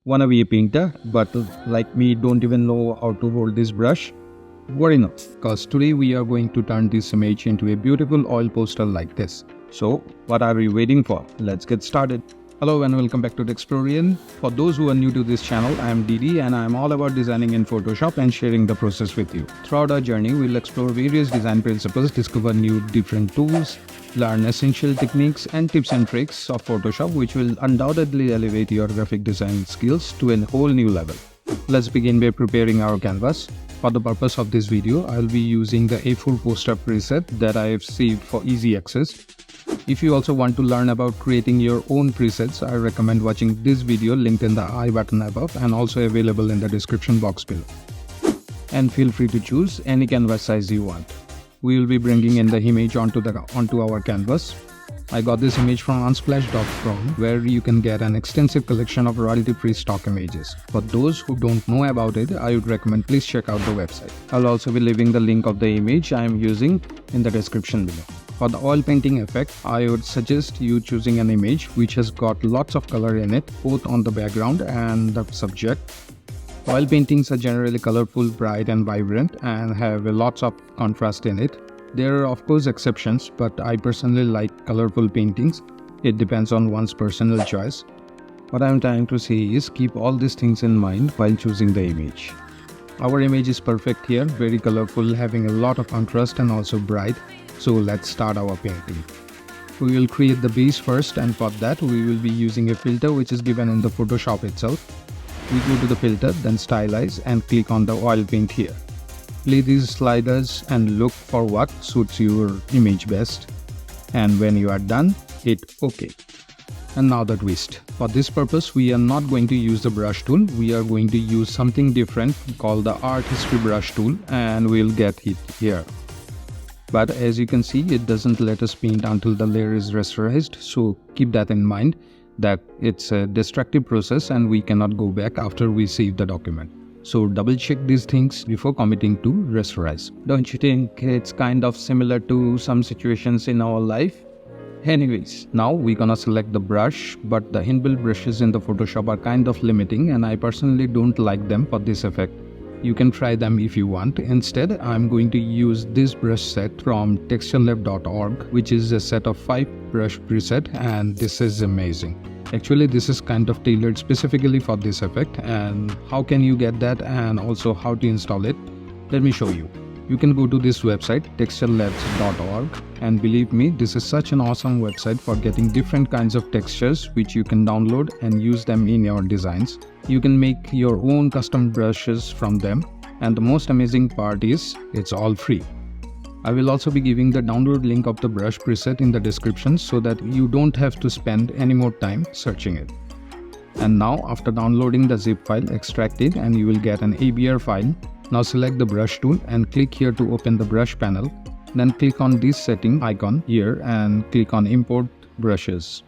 Wanna be a painter, but like me don't even know how to hold this brush? Worry not, cause today we are going to turn this image into a beautiful oil poster like this. So what are we waiting for? Let's get started. Hello and welcome back to Dexplorion. For those who are new to this channel, I am Didi and I am all about designing in Photoshop and sharing the process with you. Throughout our journey, we'll explore various design principles, discover new different tools, learn essential techniques and tips and tricks of Photoshop which will undoubtedly elevate your graphic design skills to a whole new level. Let's begin by preparing our canvas. For the purpose of this video, I'll be using the A4 poster preset that I have saved for easy access. If you also want to learn about creating your own presets, I recommend watching this video linked in the I button above and also available in the description box below. And feel free to choose any canvas size you want. We will be bringing in the image onto our canvas. I got this image from unsplash.com where you can get an extensive collection of royalty-free stock images. For those who don't know about it, I would recommend please check out the website. I'll also be leaving the link of the image I am using in the description below. For the oil painting effect, I would suggest you choosing an image which has got lots of color in it, both on the background and the subject. Oil paintings are generally colorful, bright and vibrant and have lots of contrast in it. There are of course exceptions, but I personally like colorful paintings. It depends on one's personal choice. What I am trying to say is keep all these things in mind while choosing the image. Our image is perfect here, very colorful, having a lot of contrast and also bright. So let's start our painting. We will create the base first, and for that we will be using a filter which is given in the Photoshop itself. We go to the filter, then stylize and click on the oil paint here. Play these sliders and look for what suits your image best. And when you are done, hit OK. And now the twist. For this purpose, we are not going to use the brush tool. We are going to use something different called the Artistry brush tool, and we'll get it here. But as you can see, it doesn't let us paint until the layer is rasterized, so keep that in mind that it's a destructive process and we cannot go back after we save the document. So double check these things before committing to rasterize. Don't you think it's kind of similar to some situations in our life? Anyways, now we're gonna select the brush, but the inbuilt brushes in the Photoshop are kind of limiting and I personally don't like them for this effect. You can try them if you want. Instead, I'm going to use this brush set from texturelab.org, which is a set of 5 brush preset, and this is amazing. Actually, this is kind of tailored specifically for this effect, and how can you get that and also how to install it? Let me show you. You can go to this website texturelabs.org, and believe me, this is such an awesome website for getting different kinds of textures which you can download and use them in your designs. You can make your own custom brushes from them, and the most amazing part is it's all free. I will also be giving the download link of the brush preset in the description so that you don't have to spend any more time searching it. And now after downloading the zip file, extract it and you will get an ABR file. Now select the brush tool and click here to open the brush panel. Then click on this setting icon here and click on import brushes.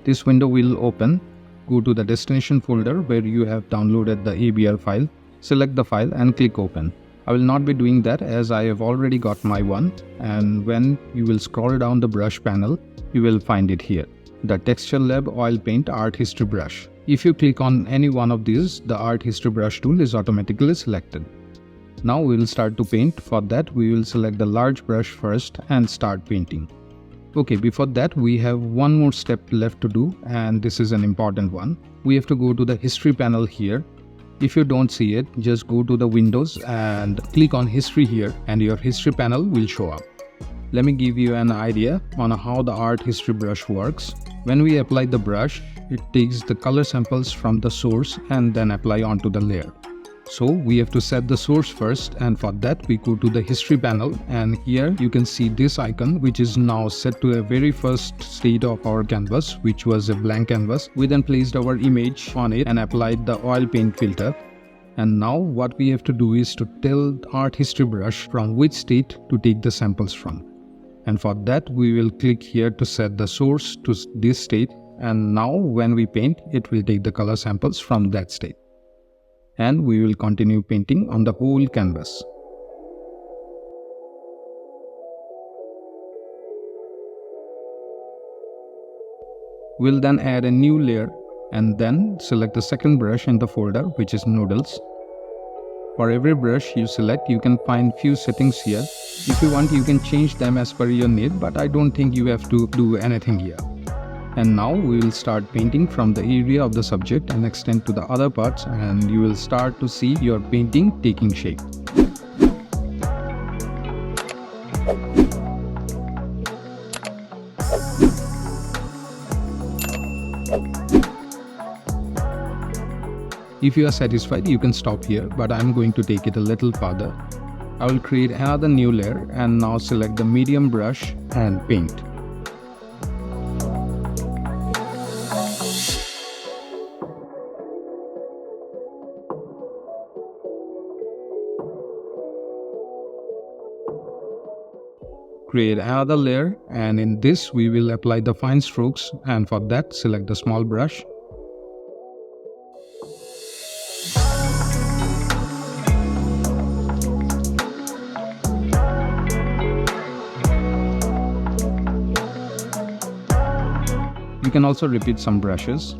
This window will open. Go to the destination folder where you have downloaded the ABR file. Select the file and click open. I will not be doing that as I have already got my one, and when you will scroll down the brush panel, you will find it here. The TextureLab Oil Paint Art History brush. If you click on any one of these, the Art History brush tool is automatically selected. Now we will start to paint. For that, we will select the large brush first and start painting. Okay, before that, we have one more step left to do, and this is an important one. We have to go to the History panel here. If you don't see it, just go to the Windows and click on History here, and your History panel will show up. Let me give you an idea on how the Art History brush works. When we apply the brush, it takes the color samples from the source and then apply onto the layer. So we have to set the source first, and for that we go to the History panel, and here you can see this icon which is now set to a very first state of our canvas, which was a blank canvas. We then placed our image on it and applied the oil paint filter. And now what we have to do is to tell the Art History brush from which state to take the samples from. And for that we will click here to set the source to this state, and now when we paint, it will take the color samples from that state. And we will continue painting on the whole canvas. We'll then add a new layer And then select the second brush in the folder, which is noodles. For every brush you select, you can find few settings here. If you want, you can change them as per your need, but I don't think you have to do anything here. And now we will start painting from the area of the subject and extend to the other parts, and you will start to see your painting taking shape. If you are satisfied, you can stop here, but I am going to take it a little further. I will create another new layer and now select the medium brush and paint. Create another layer, and in this we will apply the fine strokes, and for that select the small brush. You can also repeat some brushes.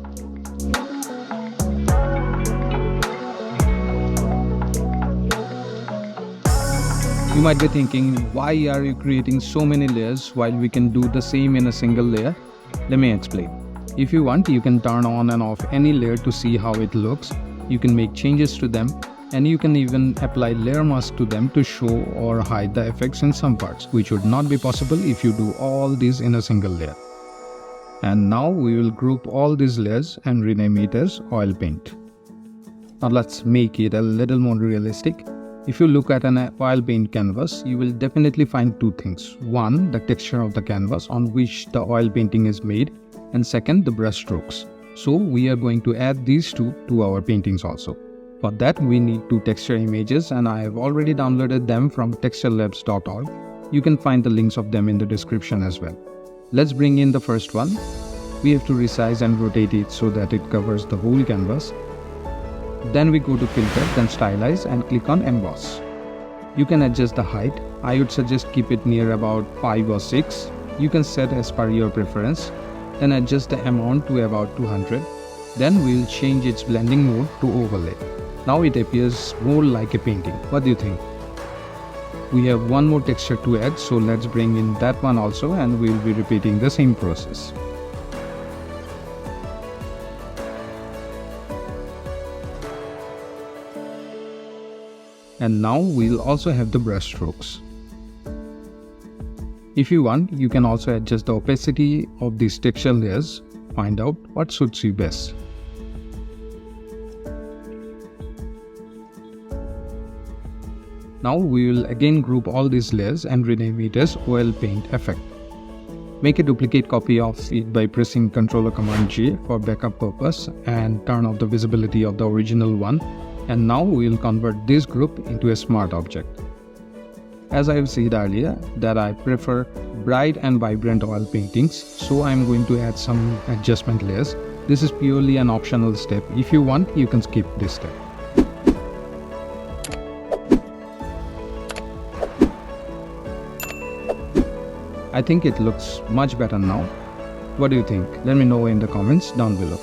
You might be thinking, why are you creating so many layers while we can do the same in a single layer? Let me explain. If you want, you can turn on and off any layer to see how it looks. You can make changes to them, and you can even apply layer mask to them to show or hide the effects in some parts, which would not be possible if you do all these in a single layer. And now we will group all these layers and rename it as oil paint. Now let's make it a little more realistic. If you look at an oil paint canvas, you will definitely find two things. One, the texture of the canvas on which the oil painting is made, and second, the brush strokes. So we are going to add these two to our paintings also. For that we need two texture images, and I have already downloaded them from texturelabs.org. You can find the links of them in the description as well. Let's bring in the first one. We have to resize and rotate it so that it covers the whole canvas. Then we go to filter, then stylize and click on emboss. You can adjust the height. I would suggest keep it near about 5 or 6. You can set as per your preference. Then adjust the amount to about 200. Then we will change its blending mode to overlay. Now it appears more like a painting. What do you think? We have one more texture to add, so let's bring in that one also, and we will be repeating the same process. And now we'll also have the brush strokes. If you want, you can also adjust the opacity of these texture layers. Find out what suits you best. Now we will again group all these layers and rename it as oil paint effect. Make a duplicate copy of it by pressing Ctrl or Command J for backup purpose, and turn off the visibility of the original one. And now we will convert this group into a smart object. As I have said earlier that I prefer bright and vibrant oil paintings, so I am going to add some adjustment layers. This is purely an optional step. If you want, you can skip this step. I think it looks much better now. What do you think? Let me know in the comments down below.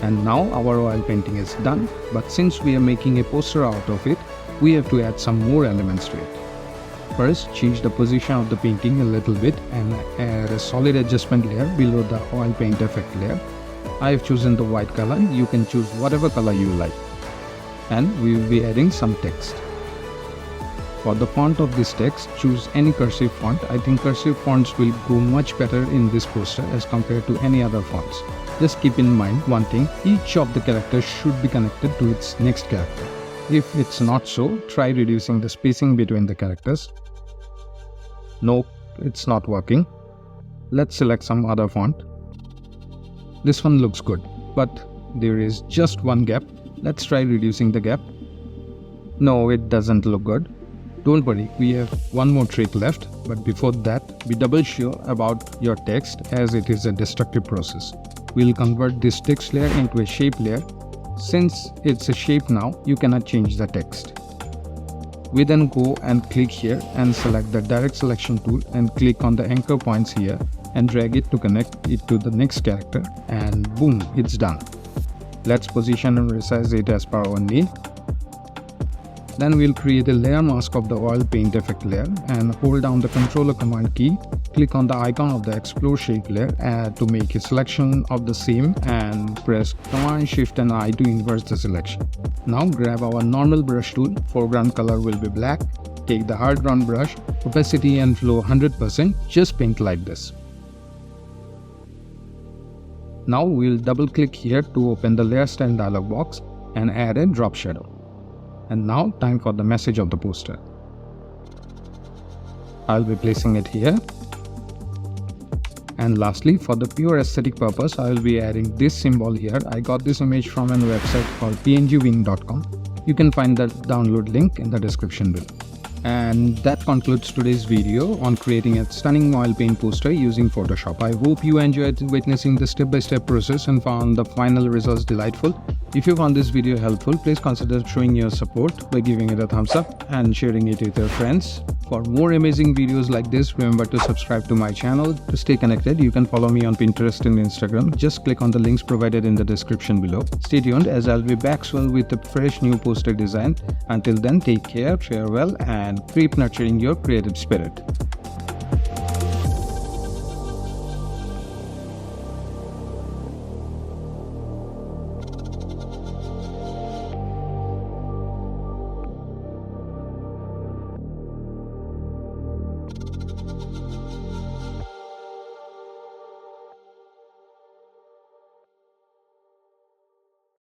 And now our oil painting is done, but since we are making a poster out of it, we have to add some more elements to it. First, change the position of the painting a little bit and add a solid adjustment layer below the oil paint effect layer. I have chosen the white color. You can choose whatever color you like. And we will be adding some text. For the font of this text, choose any cursive font. I think cursive fonts will go much better in this poster as compared to any other fonts. Just keep in mind one thing, each of the characters should be connected to its next character. If it's not so, try reducing the spacing between the characters. Nope, it's not working. Let's select some other font. This one looks good, but there is just one gap. Let's try reducing the gap. No, it doesn't look good. Don't worry, we have one more trick left, but before that, be double sure about your text as it is a destructive process. We'll convert this text layer into a shape layer. Since it's a shape now, you cannot change the text. We then go and click here and select the direct selection tool and click on the anchor points here and drag it to connect it to the next character, and boom, it's done. Let's position and resize it as per our need. Then we'll create a layer mask of the oil paint effect layer and hold down the controller command key. Click on the icon of the explore shape layer to make a selection of the same, and press Command Shift and I to invert the selection. Now grab our normal brush tool. Foreground color will be black. Take the hard round brush, opacity and flow 100%, just paint like this. Now we'll double click here to open the layer style dialog box and add a drop shadow. And now time for the message of the poster. I'll be placing it here. And lastly, for the pure aesthetic purpose, I will be adding this symbol here. I got this image from a website called pngwing.com. You can find the download link in the description below. And that concludes today's video on creating a stunning oil paint poster using Photoshop. I hope you enjoyed witnessing the step-by-step process and found the final results delightful. If you found this video helpful, please consider showing your support by giving it a thumbs up and sharing it with your friends. For more amazing videos like this, remember to subscribe to my channel. To stay connected, you can follow me on Pinterest and Instagram. Just click on the links provided in the description below. Stay tuned as I'll be back soon with a fresh new poster design. Until then, take care, farewell, and keep nurturing your creative spirit.